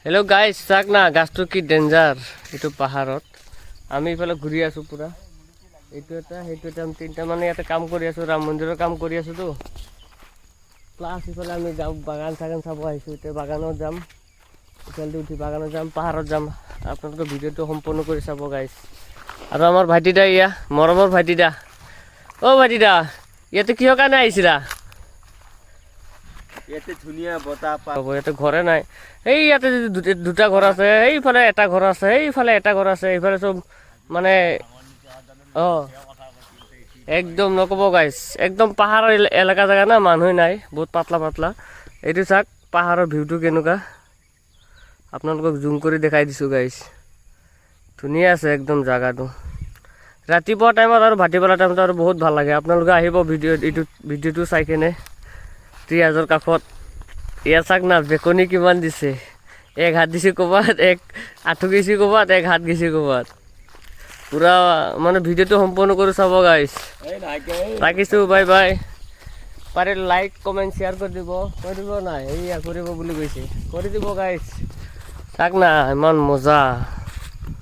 Hello' guys, চাওক না গাছটো কি ডেঞ্জাৰ। এইটো পাহাৰত আমি ইফালে ঘূৰি আছোঁ পূৰা। এইটো এটা সেইটো এটা আমি তিনিটা মানে ইয়াতে কাম কৰি আছোঁ, ৰাম মন্দিৰৰ কাম কৰি আছোঁতো। প্লাছ ইফালে আমি যাওঁ বাগান চাগান চাব আহিছোঁ। এতিয়া বাগানত যাম, ইফালে উঠি বাগানত যাম, পাহাৰত যাম। আপোনালোকে ভিডিঅ'টো সম্পূৰ্ণ কৰি চাব গাইজ। আৰু আমাৰ ভাইটিদা, ইয়া মৰমৰ ভাইটিদা। অ' ভাইটিদা, ইয়াতে কিহৰ কাৰণে আহিছিলা? ইয়াতে ধুনীয়া বতাহ পাব। ইয়াতে ঘৰে নাই। এই ইয়াতে দুটা ঘৰ আছে, এইফালে এটা ঘৰ আছে, এইফালে এটা ঘৰ আছে, এইফালে চব মানে অঁ একদম নক'ব গাইজ, একদম পাহাৰৰ এলেকা জেগা না, মানুহ নাই, বহুত পাতলা পাতলা। এইটো চাওক পাহাৰৰ ভিউটো কেনেকুৱা, আপোনালোকক জুম কৰি দেখাই দিছোঁ গাইজ। ধুনীয়া আছে একদম জেগাটো। ৰাতিপুৱা টাইমত আৰু ভাটিবেলা টাইমত আৰু বহুত ভাল লাগে। আপোনালোকে আহিব ভিডিঅ'টো চাই কেনে। ত্ৰিহাজৰ কাষত ইয়াৰ চাওক না, বেকনি কিমান দিছে। এক হাত দিছে ক'ৰবাত, এক আঁঠু গেছি ক'ৰবাত, এক হাত গেছি ক'ৰবাত। পূৰা মানে ভিডিঅ'টো সম্পূৰ্ণ কৰি চাব গাইজ। ৰাখিছোঁ, বাই বাই। পাৰে লাইক কমেণ্ট শ্বেয়াৰ কৰি দিব নাই, এইয়া কৰিব বুলি কৈছে, কৰি দিব গাইজ। চাওক না ইমান মজা।